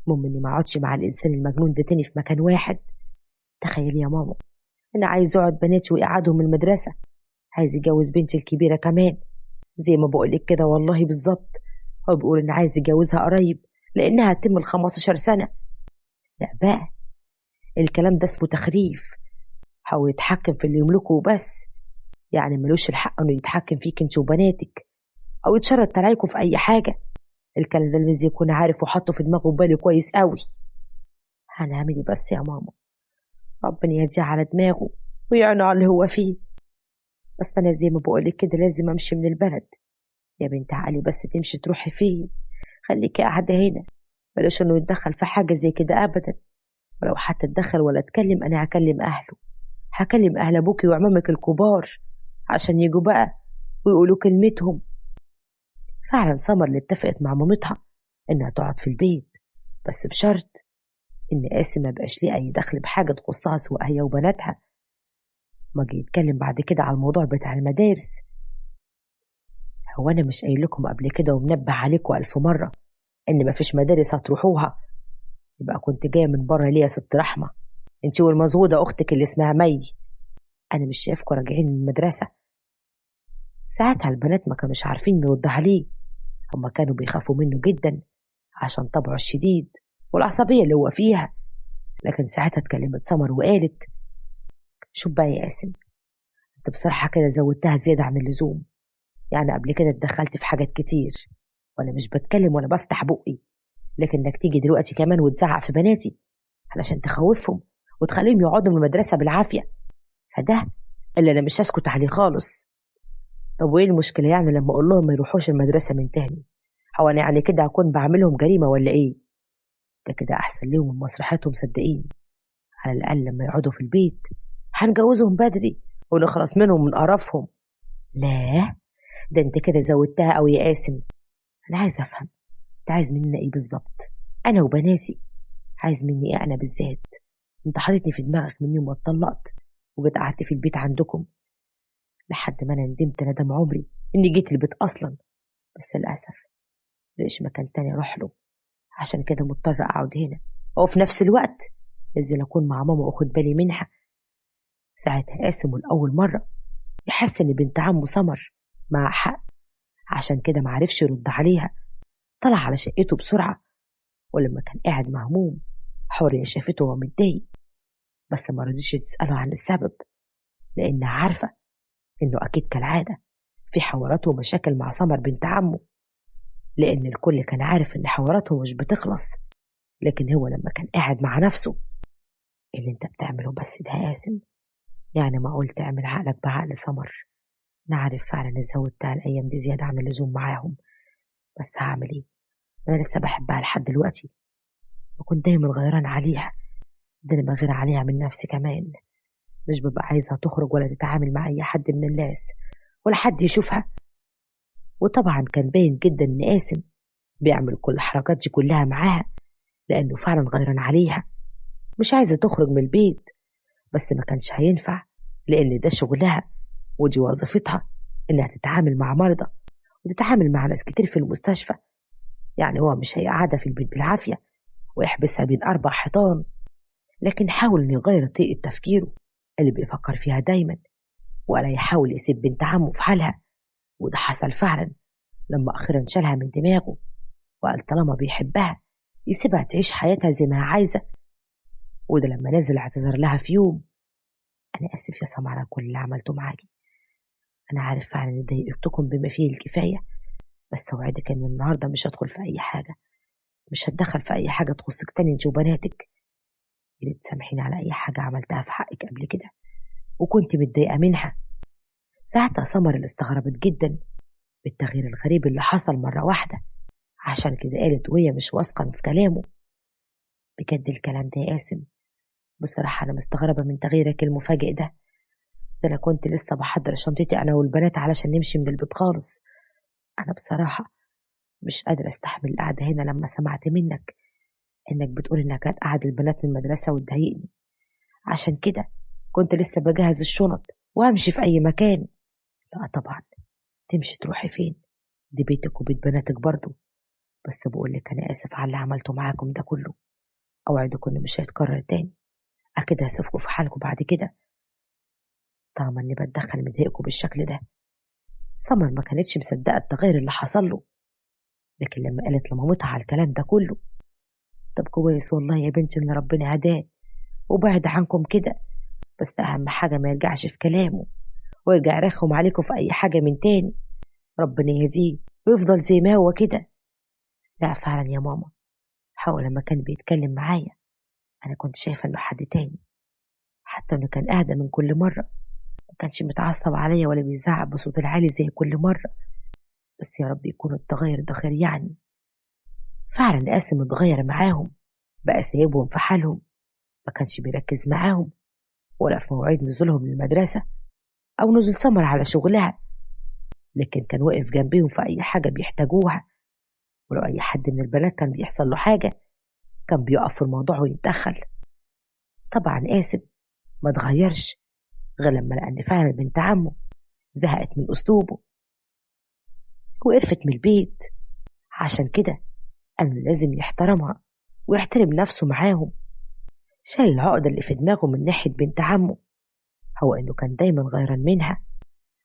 المهم إني ما اقعدش مع الإنسان المجنون ده تاني في مكان واحد. تخيلي يا ماما، أنا عايز أقعد بناتي ويقعدهم من المدرسة، عايز يجوز بنتي الكبيرة كمان زي ما بقولك كده والله بالظبط. هو بيقول إن عايز يجوزها قريب لأنها هتتم ال15 سنة. لا بقى، الكلام ده اسمه تخريف، هو يتحكم في اللي يملكه وبس، يعني ملوش الحق إنه يتحكم فيك انت وبناتك أو يتشرط عليكم في أي حاجة. الكلام ده لازم يكون عارف وحطه في دماغه وبالي كويس قوي. هنعمل ايه بس يا ماما؟ ربنا يهديه على دماغه ويعينه على اللي هو فيه. بس انا زي ما بقولك كده لازم امشي من البلد. يا بنت علي بس تمشي تروحي فين؟ خليكي قاعده هنا، بلاش انه يتدخل في حاجه زي كده ابدا. ولو حتى اتدخل ولا اتكلم انا هكلم اهله، هكلم اهل ابوكي وعمامك الكبار عشان يجوا بقى ويقولوا كلمتهم. فعلا سمر اللي اتفقت مع مامتها انها تقعد في البيت، بس بشرط إن قاسم ما بقاش ليه أي دخل بحاجة تخصها سواء هي وبناتها. ما جي يتكلم بعد كده على الموضوع بتاع المدارس. هو أنا مش قايل لكم قبل كده ومنبه عليكم 1000 مرة إن مفيش مدارس هتروحوها؟ يبقى كنت جاية من بره ليه يا ست رحمة؟ انتي والمزودة أختك اللي اسمها مي، أنا مش شايفكم راجعين من المدرسة. ساعتها البنات ما كانوش عارفين يردوا عليه، هما كانوا بيخافوا منه جدا عشان طبعه الشديد والعصبية اللي هو فيها. لكن ساعتها اتكلمت سمر وقالت: شوف بقى يا قاسم، انت بصراحة كده زودتها زيادة عن اللزوم، يعني قبل كده اتدخلت في حاجات كتير وانا مش بتكلم ولا بفتح بقي، لكن انك تيجي دلوقتي كمان وتزعق في بناتي علشان تخوفهم وتخليهم يقعدوا من المدرسة بالعافية، فده اللي انا مش هسكت عليه خالص. طب وايه المشكلة يعني لما اقول لهم ما يروحوش المدرسة من تاني؟ هو انا يعني كده هكون بعملهم جريمة ولا ايه؟ ده كده احسن ليهم من مصلحتهم صدقيني. على الاقل لما يقعدوا في البيت هنجوزهم بدري ونخلص منهم من قرفهم. لا، ده انت كده زودتها قوي يا قاسم. انا عايز افهم انت عايز مننا ايه بالظبط، انا وبناتي؟ عايز مني ايه انا بالذات؟ انت حاططني في دماغك من يوم ما اتطلقت وجيت قعدت في البيت عندكم، لحد ما انا ندمت ندم عمري اني جيت البيت اصلا. بس للاسف ملقيش مكان تاني اروح له، عشان كده مضطر اقعد هنا، وفي نفس الوقت لازم اكون مع ماما واخد بالي منها. ساعتها قاسم لأول مرة يحس ان بنت عمه سمر مع حق، عشان كده معرفش يرد عليها. طلع على شقته بسرعة، ولما كان قاعد مهموم حورية شافته وهو متضايق، بس ما رضيش تسأله عن السبب، لأنها عارفة إنه أكيد كالعادة في حوارات ومشاكل مع سمر بنت عمه، لأن الكل كان عارف إن حواراته مش بتخلص. لكن هو لما كان قاعد مع نفسه: اللي انت بتعمله بس ده قاسم، يعني ما قلت اعمل عقلك بعقل سمر. أنا عارف فعلا إني زودتها الأيام دي زيادة عن اللزوم معاهم، بس هعمل إيه؟ أنا لسه بحبها لحد دلوقتي، وكنت دايما غيران عليها. ده أنا بغير عليها من نفسي كمان، مش ببقى عايزها تخرج ولا تتعامل مع أي حد من الناس ولا حد يشوفها. وطبعا كان باين جدا إن قاسم بيعمل كل الحركات دي كلها معاها لأنه فعلا غيران عليها، مش عايزة تخرج من البيت. بس ما كانش هينفع، لأن ده شغلها ودي وظيفتها، إنها تتعامل مع مرضى وتتعامل مع ناس كتير في المستشفى. يعني هو مش هيقعدها في البيت بالعافية ويحبسها بين 4 حيطان. لكن حاول إنه يغير طريقة تفكيره اللي بيفكر فيها دايما، ولا يحاول يسيب بنت عمه في حالها. وده حصل فعلا لما أخيرا شالها من دماغه وقال طالما بيحبها يسيبها تعيش حياتها زي ما هي عايزة. وده لما نزل اعتذر لها في يوم: أنا آسف يا سما على كل اللي عملته معاكي، أنا عارف فعلا إني ضايقتكم بما فيه الكفاية، بس أوعدك إن النهاردة مش هدخل في أي حاجة، مش هتدخل في أي حاجة تخصك تاني انت وبناتك. اللي تسامحيني على أي حاجة عملتها في حقك قبل كده وكنت متضايقة منها. ساعتها سمر اللي استغربت جدا بالتغيير الغريب اللي حصل مرة واحدة، عشان كده قالت وهي مش واثقة في كلامه: بجد الكلام ده يا قاسم؟ بصراحة أنا مستغربة من تغييرك المفاجئ ده. ده أنا كنت لسه بحضر شنطتي أنا والبنات علشان نمشي من البيت خالص. أنا بصراحة مش قادرة أستحمل القعدة هنا لما سمعت منك إنك بتقول إنك هتقعد البنات من المدرسة وتضايقني، عشان كده كنت لسه بجهز الشنط وأمشي في أي مكان. لا طبعا، تمشي تروحي فين؟ دي بيتك وبيت بناتك برضو. بس بقولك أنا آسف على اللي عملته معاكم ده كله، أوعدكم إنه مش هيتكرر تاني. أكيد هسيبكم في حالكم بعد كده طالما إني بتدخل مضايقكم بالشكل ده. سمر ما كانتش مصدقة التغير اللي حصل له، لكن لما قالت لمامتها على الكلام ده كله: طب كويس والله يا بنتي إن ربنا هداه وبعد عنكم كده، بس أهم حاجة ما يرجعش في كلامه ويرجع يرخم عليكم في أي حاجة من تاني. ربنا يهديه ويفضل زي ما هو كده. لا فعلا يا ماما، حاول لما كان بيتكلم معايا أنا كنت شايفة إنه حد تاني، حتى إنه كان أهدى من كل مرة، ما كانش متعصب عليا ولا بيزعق بصوت العالي زي كل مرة. بس يا رب يكون التغير ده خير يعني. فعلا قاسم اتغير معاهم، بقى سايبهم في حالهم، ما كانش بيركز معاهم ولا في مواعيد نزولهم للمدرسة أو نزول سمر على شغلها، لكن كان واقف جنبيهم في أي حاجة بيحتاجوها. ولو أي حد من البنات كان بيحصل له حاجة كان بيقف في الموضوع ويتدخل. طبعا قاسم ما اتغيرش غير لما لقى إن فعلا بنت عمه زهقت من أسلوبه وقرفت من البيت، عشان كده قال لازم يحترمها ويحترم نفسه معاهم. شال العقدة اللي في دماغه من ناحية بنت عمه، هو إنه كان دايما غيران منها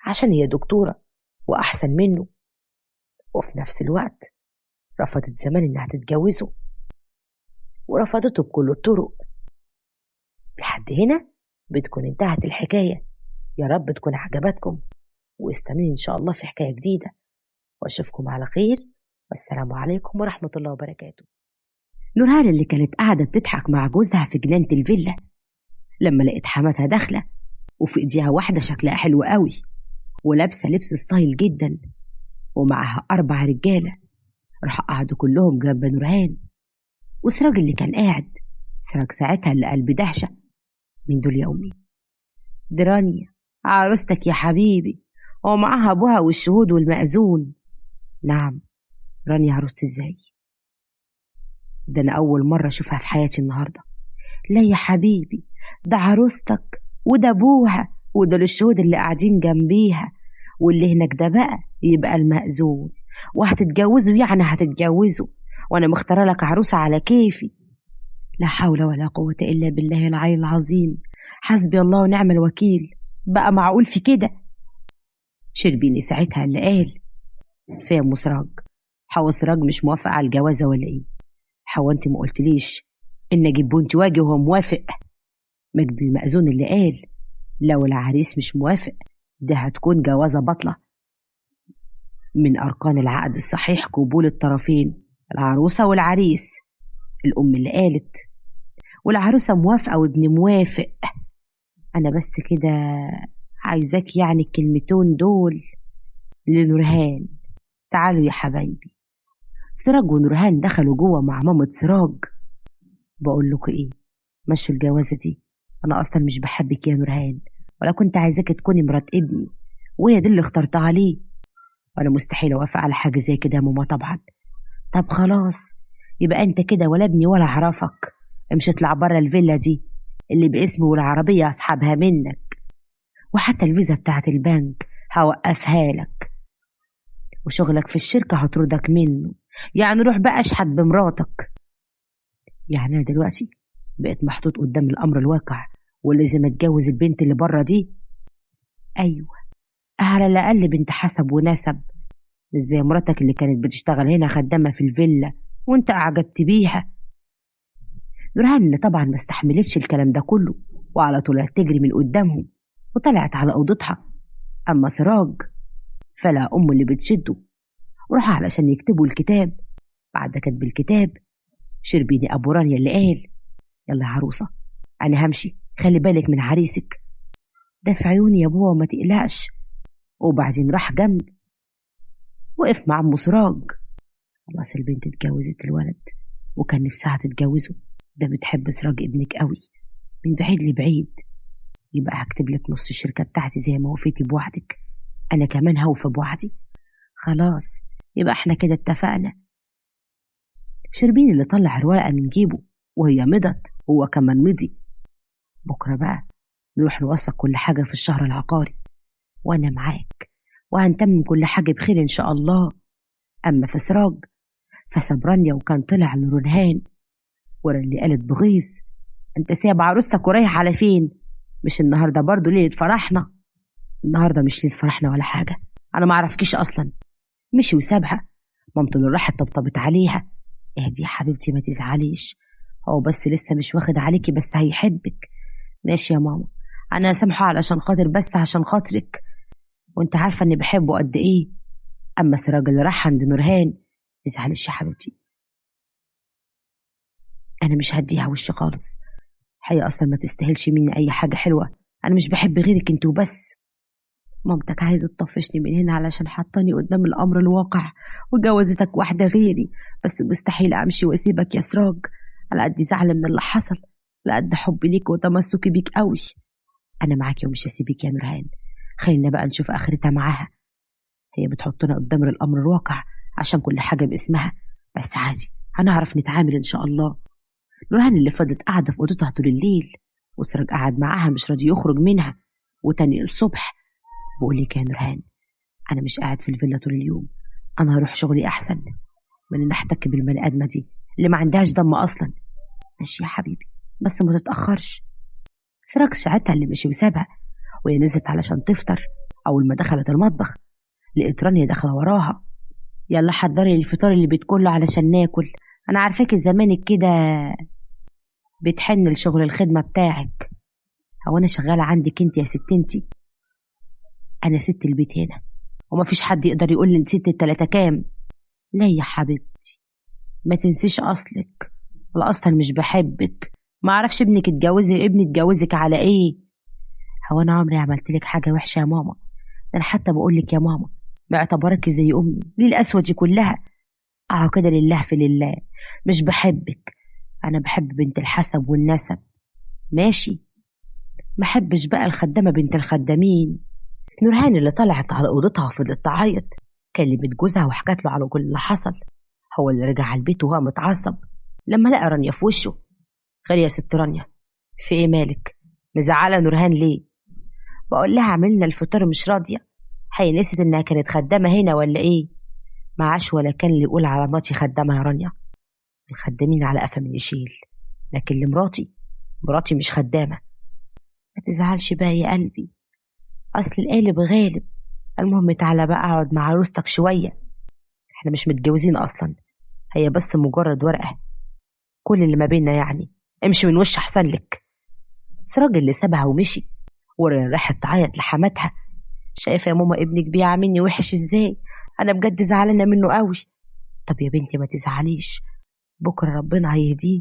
عشان هي دكتورة وأحسن منه، وفي نفس الوقت رفضت زمان إنها تتجوزه ورفضته بكل الطرق. لحد هنا بتكون انتهت الحكاية. يا رب تكون عجبتكم، واستنوني إن شاء الله في حكاية جديدة، وأشوفكم على خير، والسلام عليكم ورحمة الله وبركاته. نورهان اللي كانت قاعدة بتضحك مع جوزها في جنينة الفيلا لما لقيت حماتها داخلة وفي ايديها واحدة شكلها حلو قوي ولابسة لبس ستايل جدا ومعها 4 رجالة، راح قعدوا كلهم جنب نورهان. وسراج اللي كان قاعد، سراج ساعتها اللي قلب دهشة: من دول يا أمي؟ دي رانيا عروستك يا حبيبي، ومعاها أبوها والشهود والمأذون. نعم، رانيا عروستي ازاي؟ ده أنا أول مرة أشوفها في حياتي النهاردة. لا يا حبيبي، ده عروستك وده أبوها ودول الشهود اللي قاعدين جنبيها، واللي هناك ده بقى يبقى المأذون. وهتتجوزوا يعني هتتجوزوا، وأنا مختارة لك عروسة على كيفي. لا حول ولا قوة إلا بالله العلي العظيم، حسبي الله ونعم الوكيل. بقى معقول في كده؟ شربيني ساعتها اللي قال فيا ام سراج، حوا سراج مش موافق على الجوازة ولا ايه؟ حوا انت ما قلتليش ان اجيب بنت واجي وهو موافق؟ مجد المأذون اللي قال لو العريس مش موافق ده هتكون جوازة بطلة. من أركان العقد الصحيح قبول الطرفين، العروسة والعريس. الأم اللي قالت والعروسة موافقة وابن موافق. أنا بس كده عايزاك يعني الكلمتين دول لنورهان. تعالوا يا حبايبي. سراج ونورهان دخلوا جوه مع مامة سراج. بقول لكم ايه، مشوا الجوازة دي، انا اصلا مش بحبك يا نورهان، ولا كنت عايزاك تكوني مرات ابني، وهي دي اللي اخترتها ليه، وانا مستحيل اوافق على حاجة زي كده يا ماما طبعا. طب خلاص، يبقى انت كده ولا ابني ولا اعرفك. امشي اطلع بره الفيلا دي اللي باسمي والعربية اسحبها منك، وحتى الفيزا بتاعت البنك هوقفها لك، وشغلك في الشركة هطردك منه. يعني روح بقى اشحت بمراتك. يعني أنا دلوقتي بقيت محطوط قدام الأمر الواقع ولازم أتجوز البنت اللي بره دي؟ أيوة، على الأقل بنت حسب ونسب، مش زي مراتك اللي كانت بتشتغل هنا خدامة في الفيلا وانت أعجبت بيها. نورهان اللي طبعا ما استحملتش الكلام ده كله، وعلى طول تجري من قدامهم وطلعت على أوضتها. أما سراج فلا أمه اللي بتشده وراح علشان يكتبوا الكتاب. بعد كتب الكتاب شربيني أبو رانيا اللي قال يلا يا عروسة أنا همشي، خلي بالك من عريسك. ده في عيوني يا بابا ما تقلقش. وبعدين راح جنب وقف مع أم سراج. خلاص البنت اتجوزت الولد وكان نفسها تتجوزه، ده بتحب سراج ابنك قوي من بعيد لبعيد. يبقى هكتب لك نص الشركة بتاعتي زي ما وفيتي بوعدك، أنا كمان هوفى بوعدي. خلاص يبقى احنا كده اتفقنا. شربين اللي طلع الورقة من جيبه وهي مضت، هو كمان مضي. بكرة بقى نروح نوثق كل حاجة في الشهر العقاري، وأنا معاك وهنتمم كل حاجة بخير إن شاء الله. أما في سراج فسبرانيا وكان طلع لرنهان ورا اللي قالت بغيظ أنت سايب عروستك ورايح على فين؟ مش النهاردة برضو ليلة فرحنا؟ النهاردة مش ليلة فرحنا ولا حاجة، أنا ما أعرفكيش أصلا. مشي وسابها. مامته اللي راحت طبطبت عليها اهدي يا حبيبتي ما تزعليش، هو بس لسه مش واخد عليكي بس هيحبك. ماشي يا ماما، انا سامحه علشان خاطر بس عشان خاطرك، وانت عارفه اني بحبه قد ايه. اما سراج اللي راح عند نورهان تزعلش يا حبيبتي، انا مش هديها وش خالص، هي اصلا ما تستاهلش مني اي حاجه حلوه، انا مش بحب غيرك انت وبس. مامتك عايزه تطفشني من هنا علشان حطاني قدام الامر الواقع وجوزتك واحده غيري، بس مستحيل امشي واسيبك يا سراج، على قد زعل من اللي حصل على قد حبي ليك وتمسكي بيك قوي. انا معاكي ومش هسيبك يا نورهان، خلينا بقى نشوف اخرتها معاها. هي بتحطنا قدام الامر الواقع عشان كل حاجه باسمها، بس عادي هنعرف نتعامل ان شاء الله. نورهان اللي فضلت قاعده في اوضتها طول الليل وسراج قعد معاها مش راضي يخرج منها. وتاني الصبح بقول لك يا نورهان انا مش قاعد في الفيلا طول اليوم، انا هروح شغلي احسن من ان احتك بالبني ادمه دي اللي ما عندهاش دم اصلا. ماشي يا حبيبي بس ما تتاخرش. سراج ساعتها اللي مشي وسابها وهي نزلت علشان تفطر. اول ما دخلت المطبخ لقيت رانيا داخله وراها. يلا حضري الفطار اللي بتكله علشان ناكل، انا عارفاكي زمانك كده بتحن لشغل الخدمه بتاعك. هو انا شغاله عندك انت يا ست انتي؟ انا ست البيت هنا ومفيش حد يقدر يقول لي انت ست التلاتة كام. لا يا حبيبتي ما تنسيش اصلك، انا اصلا مش بحبك، ما اعرفش ابني اتجوزك على ايه. هو انا عمري عملت لك حاجه وحشه يا ماما؟ ده انا حتى بقول لك يا ماما بعتبرك زي امي، ليه القسوه دي كلها؟ اهو كده لله في لله، مش بحبك، انا بحب بنت الحسب والنسب. ماشي، ما حبش بقى الخدامه بنت الخدامين. نورهان اللي طلعت على اوضتها وفضلت تعيط كلمت جوزها وحكت له على كل اللي حصل. هو اللي رجع على البيت وهو متعصب لما لقى رانيا في وشه. خير يا ست رانيا، في ايه مالك؟ مزعله نورهان ليه؟ بقول لها عملنا الفطار مش راضيه. هي نسيت انها كانت خدامه هنا ولا ايه؟ معاش ولا كان اللي يقول على مراتي خدامه يا رانيا. الخدامين على قفا من يشيل، لكن مراتي مش خدامه. ما تزعلش بقى يا قلبي، اصل القالب غالب. المهم تعالى بقى اقعد مع عروستك شويه، احنا مش متجوزين اصلا، هي بس مجرد ورقه، كل اللي ما بيننا يعني. امشي من وش احسن لك. سراج اللي سابها ومشي، ورا راحت تعيط لحماتها. شايفه يا ماما ابنك بيعاملني وحش ازاي؟ انا بجد زعلانه منه قوي. طب يا بنتي ما تزعليش، بكره ربنا هيهديه،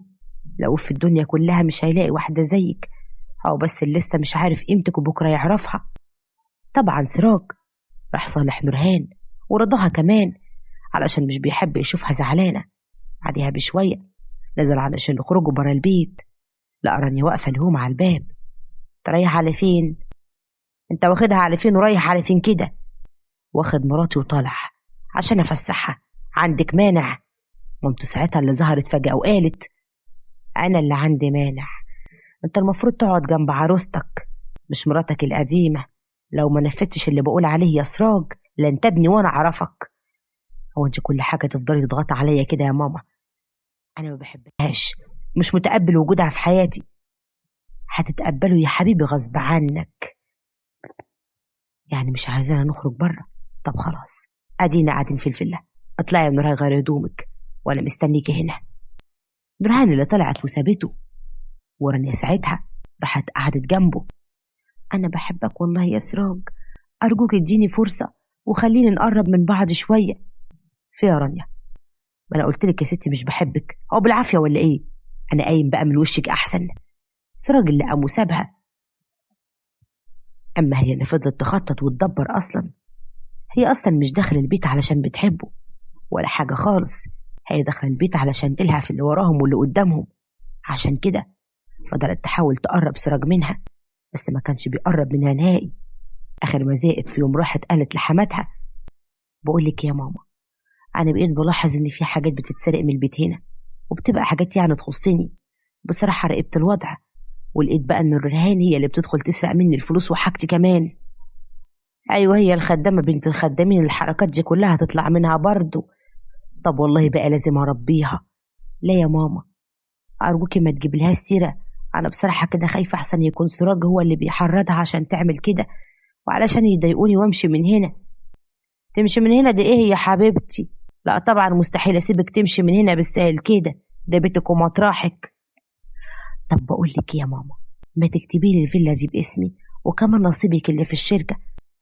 لو في الدنيا كلها مش هيلاقي واحده زيك، او بس اللي لسه مش عارف قيمتك وبكره يعرفها. طبعا سراج راح صالح نورهان ورضاها كمان، علشان مش بيحب يشوفها زعلانه. بعدها بشويه نزل علشان يخرجوا برا البيت، لقى رانيا واقفه لهم على الباب. تريح على فين؟ انت واخدها على فين ورايح على فين كده؟ واخد مراتي وطالع عشان افسحها، عندك مانع؟ مامته ساعتها اللي ظهرت فجأة وقالت: انا اللي عندي مانع، انت المفروض تقعد جنب عروستك مش مراتك القديمة. لو ما نفذتش اللي بقول عليه يا سراج لن تبني وانا اعرفك. هو انت كل حاجة تفضلي تضغطي عليا كده يا ماما؟ انا ما بحبهاش، مش متقبل وجودها في حياتي. هتتقبله يا حبيبي غصب عنك. يعني مش عايزانا نخرج بره؟ طب خلاص، ادينا قاعدين في الفيلا، اطلعي يا نورهان غير هدومك وانا مستنيكي هنا. نورهان اللي طلعت وسابته، ورانيا ساعتها راحت قعدت جنبه. انا بحبك والله يا سراج، ارجوك اديني فرصه وخليني نقرب من بعض شويه. في يا رانيا، ما انا قلت لك يا ستي مش بحبك، او بالعافيه ولا ايه؟ انا قايم بقى من وشك احسن. سراج اللي قام وسابها، اما هي اللي فضلت تخطط وتدبر. هي اصلا مش داخل البيت علشان بتحبه ولا حاجه خالص، هي داخله البيت علشان تلهى في اللي وراهم واللي قدامهم. عشان كده فضلت تحاول تقرب سراج منها، بس ما كانش بيقرب منها نهائي. اخر ما زهقت في يوم راحت قالت لحماتها: بقول لك يا ماما، انا بقيت بلاحظ ان في حاجات بتتسرق من البيت هنا، وبتبقى حاجات يعني تخصني. بصراحه راقبت الوضع ولقيت بقى ان الرهان هي اللي بتدخل تسرق مني الفلوس وحاجتي كمان. ايوه هي الخدامه بنت الخدامين، الحركات دي كلها هتطلع منها برضو. طب والله بقى لازم اربيها. لا يا ماما، ارجوكي ما تجيبلهاش سيره، انا بصراحه كده خايفه احسن يكون سراج هو اللي بيحرضها عشان تعمل كده، وعلشان يضايقوني وامشي من هنا. تمشي من هنا دي ايه يا حبيبتي؟ لا طبعا مستحيل اسيبك تمشي من هنا بالسهل كده، ده بيتك ومطرحك. طب بقول لك يا ماما، ما تكتبي لي الفيلا دي باسمي وكمان نصيبك اللي في الشركه،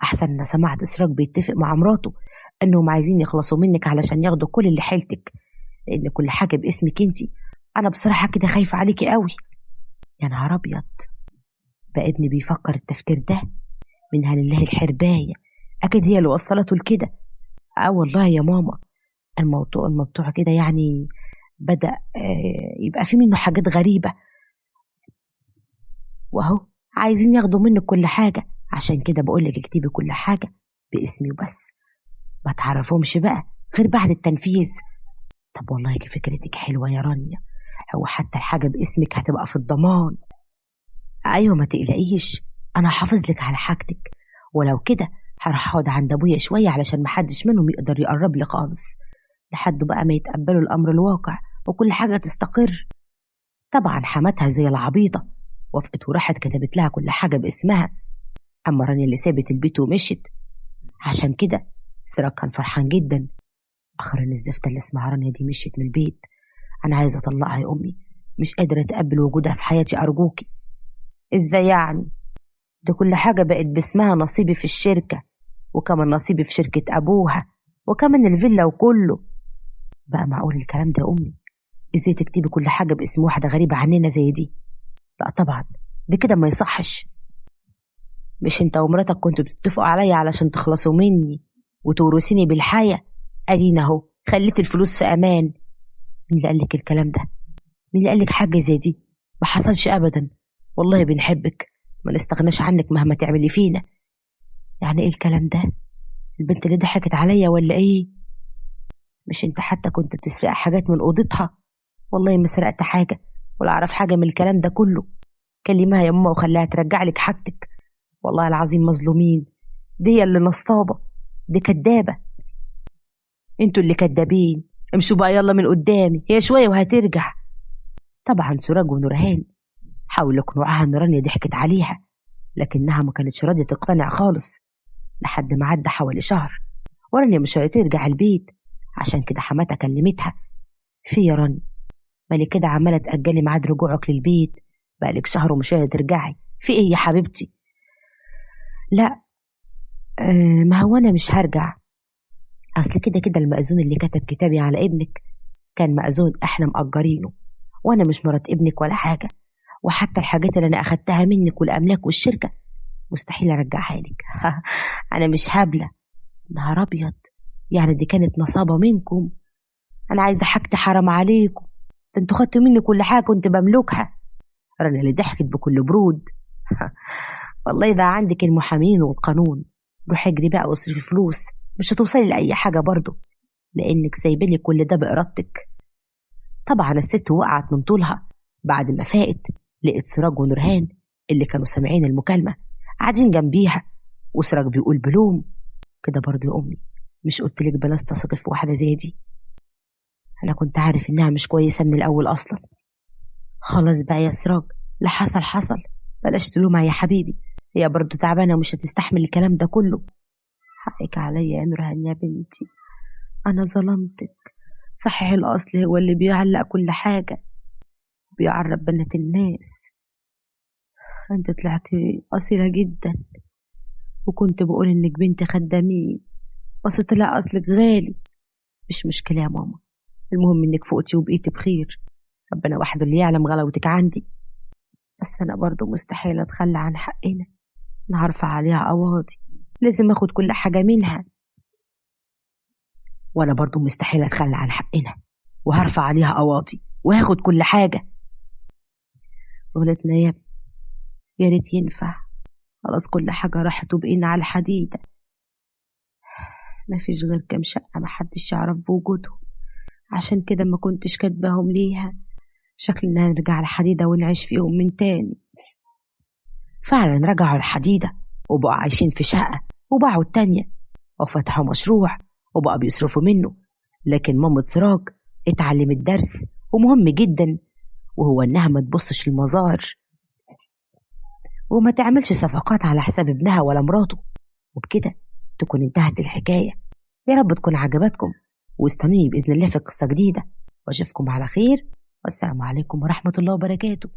احسن. انا سمعت سراج بيتفق مع مراته انهم عايزين يخلصوا منك علشان ياخدوا كل اللي حيلتك، لان كل حاجه باسمك انتي. انا بصراحه كده خايفه عليكي قوي. يا نهار ابيض، بقى ابني بيفكر التفكير ده؟ منها لله الحربايه، اكيد هي اللي وصلته لكده. اه والله يا ماما، الموضوع كده يعني بدأ يبقى في منه حاجات غريبة، وهو عايزين ياخدوا منك كل حاجة. عشان كده بقولك اكتبي كل حاجة باسمي وبس، ما تعرفهمش بقى غير بعد التنفيذ. طب والله فكرتك حلوة يا رانيا، هو حتى الحاجة باسمك هتبقى في الضمان. أيوة ما تقلقيش، أنا حافظ لك على حاجتك، ولو كده هروح اقعد عند أبويا شوية علشان محدش منهم يقدر يقرب لي خالص، لحد بقى ما يتقبلوا الأمر الواقع وكل حاجة تستقر. طبعا حماتها زي العبيطة وافقت وراحت كتبت لها كل حاجة باسمها. أما رانيا اللي سابت البيت ومشت. عشان كده سراج كان فرحان جدا. أخرا الزفتة اللي اسمها رانيا دي مشيت من البيت، أنا عايزة أطلقها يا أمي، مش قادرة أتقبل وجودها في حياتي أرجوكي. إزاي يعني؟ ده كل حاجة بقت باسمها، نصيبي في الشركة وكمان نصيبي في شركة أبوها وكمان الفيلا وكله. بقى معقول الكلام ده يا أمي؟ إزاي تكتبي كل حاجة باسم واحدة غريبة عننا زي دي؟ لا طبعا، ده كده ما يصحش. مش انت ومراتك كنتوا بتتفقوا عليا علشان تخلصوا مني وتورثيني بالحياة؟ ادينا اهو خليت الفلوس في امان. مين اللي قالك الكلام ده؟ مين اللي قالك حاجة زي دي؟ ما حصلش ابدا، والله بنحبك، ما نستغناش عنك مهما تعملي فينا. يعني ايه الكلام ده؟ البنت اللي ضحكت عليا ولا ايه؟ مش انت حتى كنت بتسرق حاجات من اوضتها؟ والله ما سرقت حاجة ولا أعرف حاجة من الكلام ده كله. كلمها يا ماما وخليها ترجع لك حاجتك. والله العظيم مظلومين، دي اللي نصابة، دي كدابة. انتوا اللي كدابين، امشوا بقى يلا من قدامي، هي شوية وهترجع. طبعا سراج ونورهان حاولوا يقنعوها ان رانيا ضحكت عليها، لكنها ما كانتش راضية تقتنع خالص. لحد ما عدى حوالي شهر ورانيا مش هترجع البيت. عشان كده حماتها كلمتها: في يا رانيا، مالي كده عمالة تأجلي ميعاد رجوعك للبيت؟ بقالك شهر ومش هترجعي، في ايه يا حبيبتي؟ لا ما هو انا مش هرجع. اصل كده كده المأذون اللي كتب كتابي على ابنك كان مأذون احنا مأجرينه، وانا مش مرات ابنك ولا حاجة. وحتى الحاجات اللي انا اخدتها منك والاملاك والشركة مستحيل ارجعها لك. انا مش هبلة. نهار ابيض، يعني دي كانت نصابة منكم؟ انا عايزة حاجتي، حرام عليكم، ده انتوا خدتوا مني كل حاجة كنت بملكها. رنا اللي ضحكت بكل برود: والله ده عندك المحامين والقانون، روحي اجري بقى واصرفي فلوس، مش هتوصلي لأي حاجة برضه، لأنك سايبلي كل ده بإرادتك. طبعا الست وقعت من طولها. بعد ما فاقت لقيت سراج ونورهان اللي كانوا سامعين المكالمة قاعدين جنبيها، وسراج بيقول بلوم: كده برضه يا أمي، مش قلتلك بلاش تثقي في واحدة زي دي؟ أنا كنت عارف إنها مش كويسة من الأول أصلا. خلاص بقى يا سراج، اللي حصل حصل، بلاش تلومها يا حبيبي، هي برضه تعبانة ومش هتستحمل الكلام ده كله. حقك عليا يا نورهان يا بنتي، أنا ظلمتك. صحيح الأصل هو اللي بيعلق كل حاجة، بيعرف بنات الناس. أنت طلعتي أصيلة جدا، وكنت بقول إنك بنت خدامين، بس طلع أصلك غالي. مش مشكلة يا ماما، المهم إنك فوقتي وبقيتي بخير، ربنا وحده اللي يعلم غلاوتك عندي. بس أنا برضو مستحيل أتخلى عن حقنا، أنا هرفع عليها قواضي، لازم أخد كل حاجة منها. وأنا برضو مستحيل أتخلى عن حقنا وهرفع عليها قواضي وهاخد كل حاجة. غلطنا يا ابني، يا ريت ينفع، خلاص كل حاجة راحت وبقينا على الحديدة. مفيش غير كام شقة محدش يعرف بوجودهم، عشان كده ما كنتش كاتباهم ليها، شكلنا نرجع الحديدة ونعيش فيهم من تاني. فعلا رجعوا الحديدة وبقوا عايشين في شقة، وباعوا التانية وفتحوا مشروع وبقوا بيصرفوا منه. لكن مامة سراج اتعلمت درس ومهم جدا، وهو انها ما تبصش المظاهر وما تعملش صفقات على حساب ابنها ولا مراته. وبكده تكون انتهت الحكاية. يا رب تكون عجبتكم، واستنوني بإذن الله في قصة جديدة، واشوفكم على خير، والسلام عليكم ورحمة الله وبركاته.